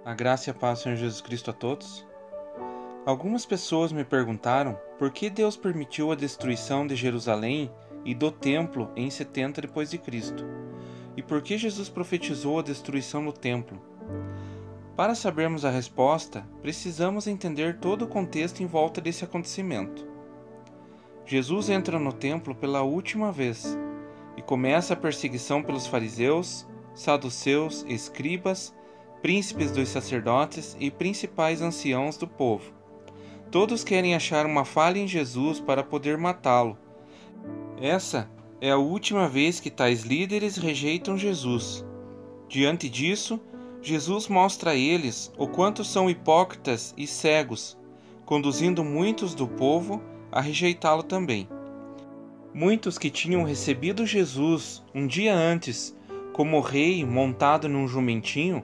A graça e a paz do Senhor Jesus Cristo a todos. Algumas pessoas me perguntaram por que Deus permitiu a destruição de Jerusalém e do templo em 70 depois de Cristo, e por que Jesus profetizou a destruição do templo. Para sabermos a resposta, precisamos entender todo o contexto em volta desse acontecimento. Jesus entra no templo pela última vez e começa a perseguição pelos fariseus, saduceus, escribas, príncipes dos sacerdotes e principais anciãos do povo. Todos querem achar uma falha em Jesus para poder matá-lo. Essa é a última vez que tais líderes rejeitam Jesus. Diante disso, Jesus mostra a eles o quanto são hipócritas e cegos, conduzindo muitos do povo a rejeitá-lo também. Muitos que tinham recebido Jesus um dia antes como rei montado num jumentinho,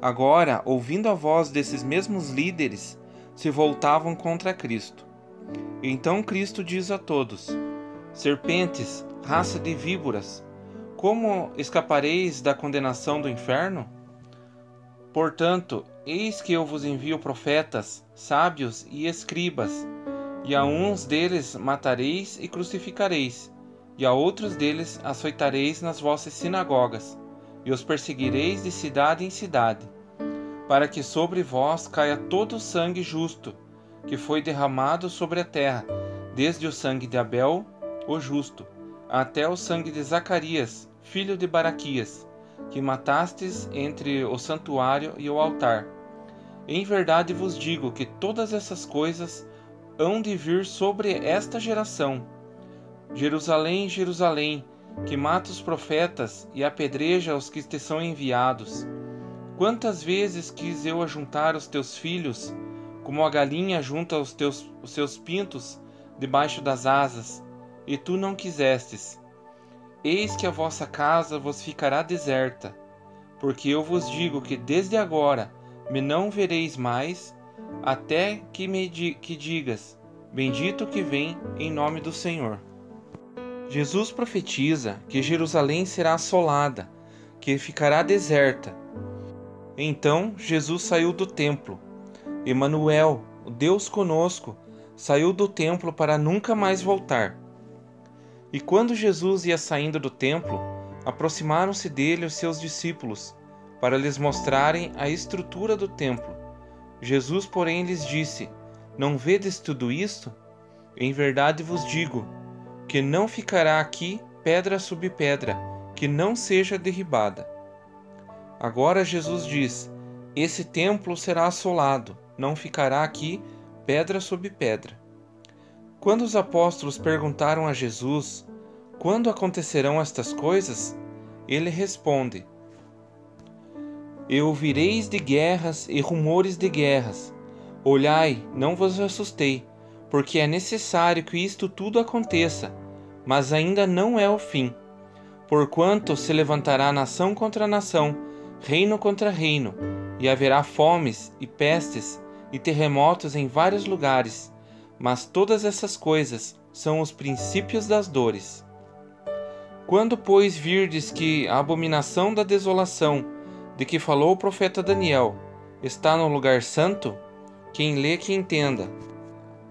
agora, ouvindo a voz desses mesmos líderes, se voltavam contra Cristo. Então Cristo diz a todos: serpentes, raça de víboras, como escapareis da condenação do inferno? Portanto, eis que eu vos envio profetas, sábios e escribas, e a uns deles matareis e crucificareis, e a outros deles açoitareis nas vossas sinagogas, e os perseguireis de cidade em cidade, para que sobre vós caia todo o sangue justo, que foi derramado sobre a terra, desde o sangue de Abel, o justo, até o sangue de Zacarias, filho de Baraquias, que matastes entre o santuário e o altar. Em verdade vos digo que todas essas coisas hão de vir sobre esta geração. Jerusalém, Jerusalém, que mata os profetas e apedreja os que te são enviados. Quantas vezes quis eu ajuntar os teus filhos, como a galinha junta os seus pintos debaixo das asas, e tu não quisestes. Eis que a vossa casa vos ficará deserta, porque eu vos digo que desde agora me não vereis mais, até que digas: bendito que vem em nome do Senhor. Jesus profetiza que Jerusalém será assolada, que ficará deserta. Então Jesus saiu do templo. Emanuel, o Deus conosco, saiu do templo para nunca mais voltar. E quando Jesus ia saindo do templo, aproximaram-se dele os seus discípulos, para lhes mostrarem a estrutura do templo. Jesus, porém, lhes disse: não vedes tudo isto? Em verdade vos digo, que não ficará aqui pedra sobre pedra, que não seja derribada. Agora Jesus diz: esse templo será assolado, não ficará aqui pedra sobre pedra. Quando os apóstolos perguntaram a Jesus: quando acontecerão estas coisas? Ele responde: e ouvireis de guerras e rumores de guerras. Olhai, não vos assustei, porque é necessário que isto tudo aconteça, mas ainda não é o fim. Porquanto se levantará nação contra nação, reino contra reino, e haverá fomes e pestes e terremotos em vários lugares, mas todas essas coisas são os princípios das dores. Quando, pois, virdes que a abominação da desolação, de que falou o profeta Daniel, está no lugar santo, quem lê que entenda.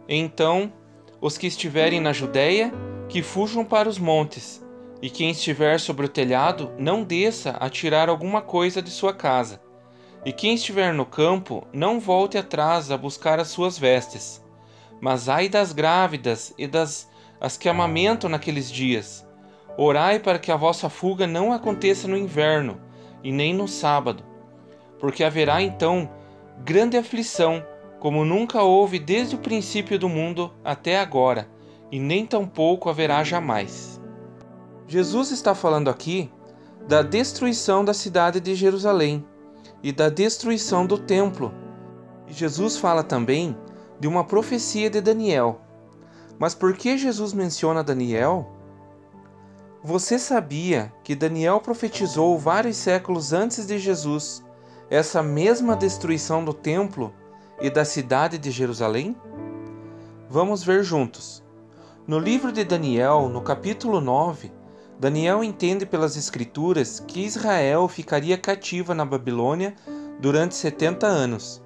Então, os que estiverem na Judéia, que fujam para os montes, e quem estiver sobre o telhado, não desça a tirar alguma coisa de sua casa. E quem estiver no campo, não volte atrás a buscar as suas vestes. Mas ai das grávidas e as que amamentam naqueles dias. Orai para que a vossa fuga não aconteça no inverno, e nem no sábado. Porque haverá então grande aflição, como nunca houve desde o princípio do mundo até agora, e nem tampouco haverá jamais. Jesus está falando aqui da destruição da cidade de Jerusalém e da destruição do templo. E Jesus fala também de uma profecia de Daniel. Mas por que Jesus menciona Daniel? Você sabia que Daniel profetizou vários séculos antes de Jesus essa mesma destruição do templo e da cidade de Jerusalém? Vamos ver juntos. No livro de Daniel, no capítulo 9, Daniel entende pelas Escrituras que Israel ficaria cativa na Babilônia durante 70 anos.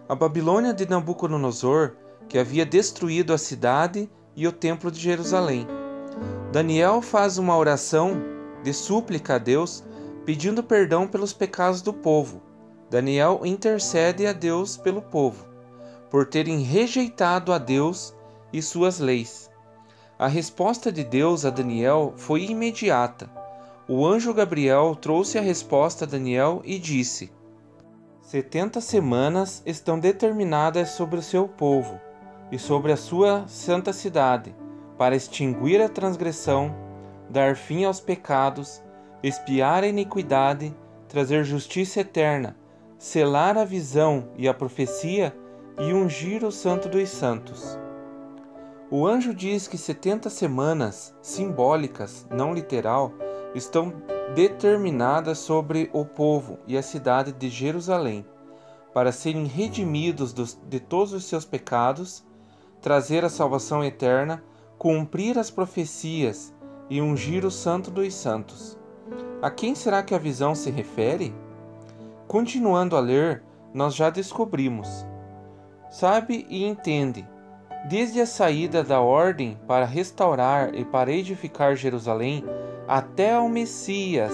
A Babilônia de Nabucodonosor, que havia destruído a cidade e o templo de Jerusalém. Daniel faz uma oração de súplica a Deus, pedindo perdão pelos pecados do povo. Daniel intercede a Deus pelo povo, por terem rejeitado a Deus e suas leis. A resposta de Deus a Daniel foi imediata. O anjo Gabriel trouxe a resposta a Daniel e disse: 70 semanas estão determinadas sobre o seu povo e sobre a sua santa cidade, para extinguir a transgressão, dar fim aos pecados, expiar a iniquidade, trazer justiça eterna, selar a visão e a profecia e ungir o Santo dos Santos. O anjo diz que 70 semanas, simbólicas, não literal, estão determinadas sobre o povo e a cidade de Jerusalém, para serem redimidos de todos os seus pecados, trazer a salvação eterna, cumprir as profecias e ungir o Santo dos Santos. A quem será que a visão se refere? Continuando a ler, nós já descobrimos. Sabe e entende, desde a saída da ordem para restaurar e para edificar Jerusalém, até ao Messias,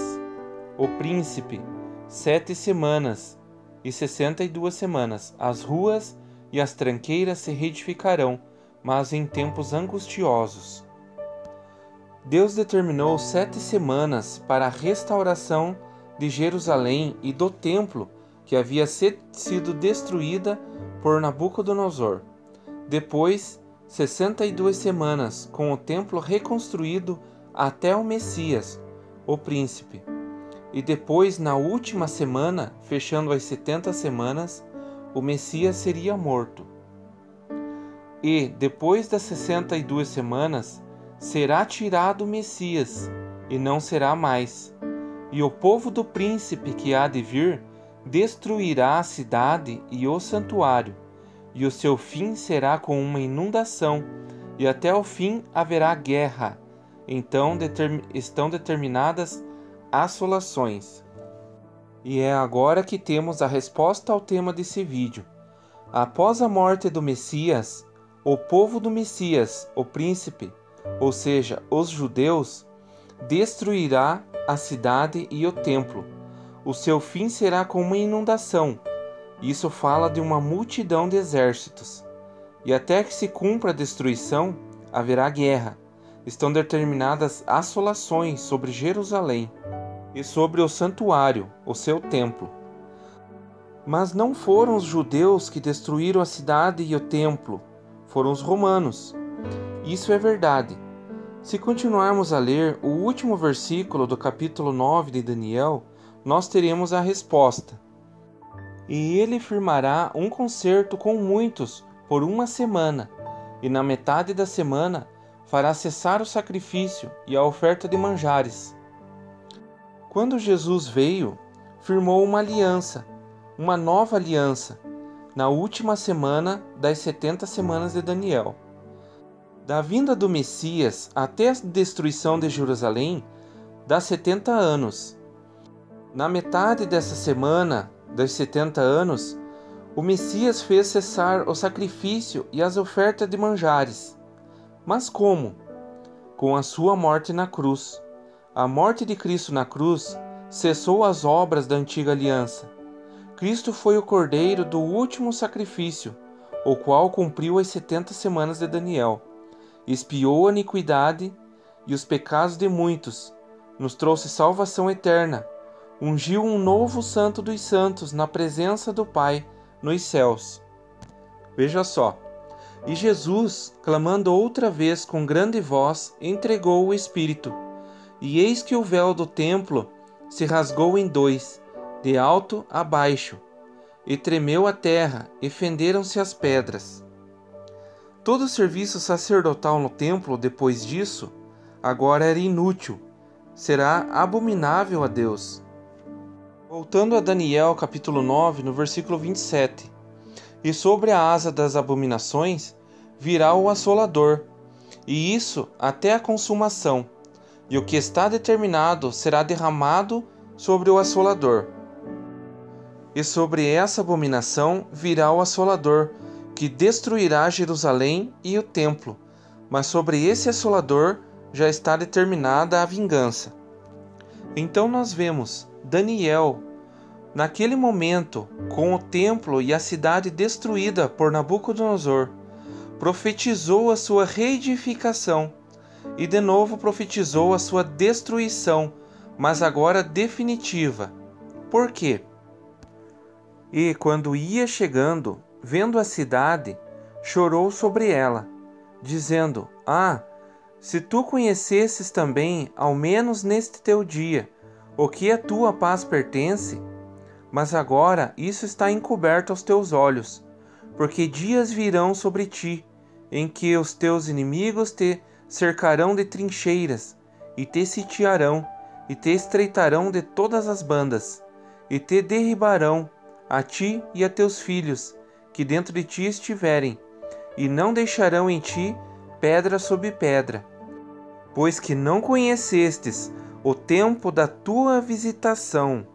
o príncipe, 7 semanas e 62 semanas, as ruas e as tranqueiras se reedificarão, mas em tempos angustiosos. Deus determinou 7 semanas para a restauração de Jerusalém e do templo que havia sido destruída por Nabucodonosor. Depois, 62 semanas com o templo reconstruído até o Messias, o príncipe. E depois, na última semana, fechando as 70 semanas, o Messias seria morto. E, depois das 62 semanas, será tirado o Messias, e não será mais. E o povo do príncipe que há de vir destruirá a cidade e o santuário, e o seu fim será com uma inundação, e até o fim haverá guerra. Então estão determinadas assolações. E é agora que temos a resposta ao tema desse vídeo. Após a morte do Messias, o povo do Messias, o príncipe, ou seja, os judeus, destruirá a cidade e o templo. O seu fim será com uma inundação. Isso fala de uma multidão de exércitos. E até que se cumpra a destruição, haverá guerra. Estão determinadas assolações sobre Jerusalém e sobre o santuário, o seu templo. Mas não foram os judeus que destruíram a cidade e o templo, foram os romanos. Isso é verdade. Se continuarmos a ler o último versículo do capítulo 9 de Daniel, nós teremos a resposta. E ele firmará um concerto com muitos por 1 semana, e na metade da semana fará cessar o sacrifício e a oferta de manjares. Quando Jesus veio, firmou uma aliança, uma nova aliança, na última semana das 70 semanas de Daniel. Da vinda do Messias até a destruição de Jerusalém, dá 70 anos. Na metade dessa semana, dos 70 anos, o Messias fez cessar o sacrifício e as ofertas de manjares. Mas como? Com a sua morte na cruz. A morte de Cristo na cruz cessou as obras da antiga aliança. Cristo foi o cordeiro do último sacrifício, o qual cumpriu as 70 semanas de Daniel. Expiou a iniquidade e os pecados de muitos, nos trouxe salvação eterna, ungiu um novo Santo dos Santos na presença do Pai nos céus. Veja só. E Jesus, clamando outra vez com grande voz, entregou o Espírito. E eis que o véu do templo se rasgou em dois, de alto a baixo, e tremeu a terra, e fenderam-se as pedras. Todo o serviço sacerdotal no templo, depois disso, agora era inútil, será abominável a Deus. Voltando a Daniel capítulo 9, no versículo 27. E sobre a asa das abominações virá o assolador, e isso até a consumação, e o que está determinado será derramado sobre o assolador. e sobre essa abominação virá o assolador, que destruirá Jerusalém e o templo. Mas sobre esse assolador já está determinada a vingança. Então nós vemos Daniel, naquele momento, com o templo e a cidade destruída por Nabucodonosor, profetizou a sua reedificação e de novo profetizou a sua destruição, mas agora definitiva. Por quê? E quando ia chegando, vendo a cidade, chorou sobre ela, dizendo: Ah, se tu conhecesses também, ao menos neste teu dia, o que a tua paz pertence, mas agora isso está encoberto aos teus olhos, porque dias virão sobre ti, em que os teus inimigos te cercarão de trincheiras, e te sitiarão, e te estreitarão de todas as bandas, e te derribarão, a ti e a teus filhos, que dentro de ti estiverem, e não deixarão em ti pedra sobre pedra, pois que não conhecestes o tempo da tua visitação.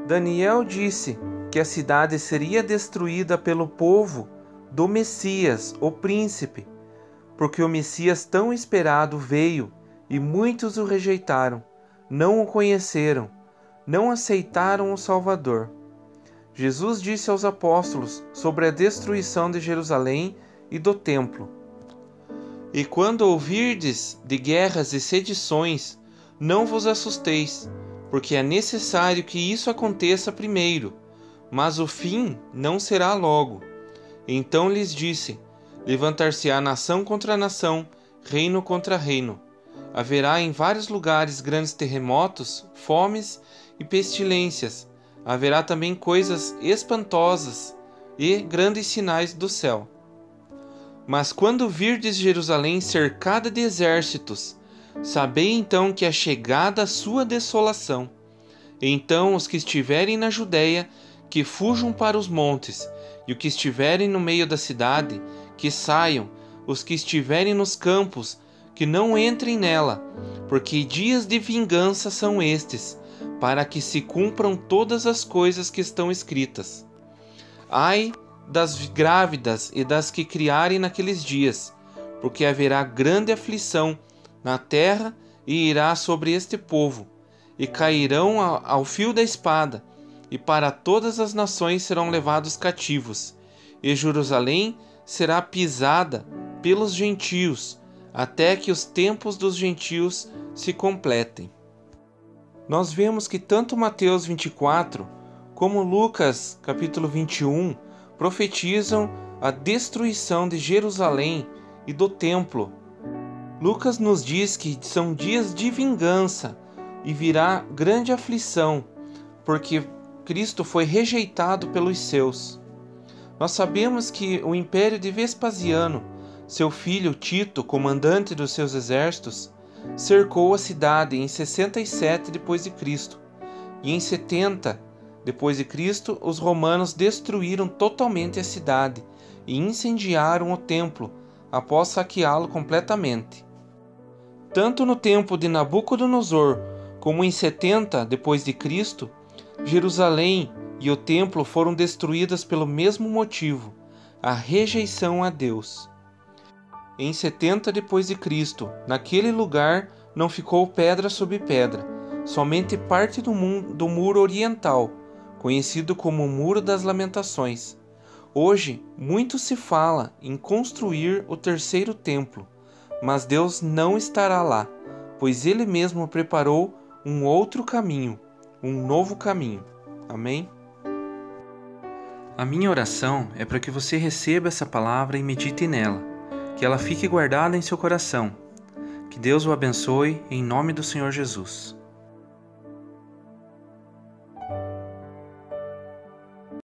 Daniel disse que a cidade seria destruída pelo povo do Messias, o príncipe, porque o Messias tão esperado veio e muitos o rejeitaram, não o conheceram, não aceitaram o Salvador. Jesus disse aos apóstolos sobre a destruição de Jerusalém e do templo: E quando ouvirdes de guerras e sedições, não vos assusteis, porque é necessário que isso aconteça primeiro, mas o fim não será logo. Então lhes disse: Levantar-se-á nação contra nação, reino contra reino. Haverá em vários lugares grandes terremotos, fomes e pestilências. Haverá também coisas espantosas e grandes sinais do céu. Mas quando virdes Jerusalém cercada de exércitos, sabei então que é chegada a sua desolação. Então os que estiverem na Judéia, que fujam para os montes, e os que estiverem no meio da cidade, que saiam, os que estiverem nos campos, que não entrem nela, porque dias de vingança são estes, para que se cumpram todas as coisas que estão escritas. Ai das grávidas e das que criarem naqueles dias, porque haverá grande aflição na terra e irá sobre este povo, e cairão ao fio da espada, e para todas as nações serão levados cativos, e Jerusalém será pisada pelos gentios, até que os tempos dos gentios se completem. Nós vemos que tanto Mateus 24 como Lucas capítulo 21 profetizam a destruição de Jerusalém e do templo. Lucas nos diz que são dias de vingança e virá grande aflição, porque Cristo foi rejeitado pelos seus. Nós sabemos que o império de Vespasiano, seu filho Tito, comandante dos seus exércitos, cercou a cidade em 67 d.C. e em 70 d.C. os romanos destruíram totalmente a cidade e incendiaram o templo após saqueá-lo completamente. Tanto no tempo de Nabucodonosor como em 70 d.C., Jerusalém e o templo foram destruídas pelo mesmo motivo, a rejeição a Deus. Em 70 d.C., naquele lugar não ficou pedra sobre pedra, somente parte do muro oriental, conhecido como o Muro das Lamentações. Hoje, muito se fala em construir o terceiro templo, mas Deus não estará lá, pois Ele mesmo preparou um outro caminho, um novo caminho. Amém? A minha oração é para que você receba essa palavra e medite nela, que ela fique guardada em seu coração. Que Deus o abençoe em nome do Senhor Jesus.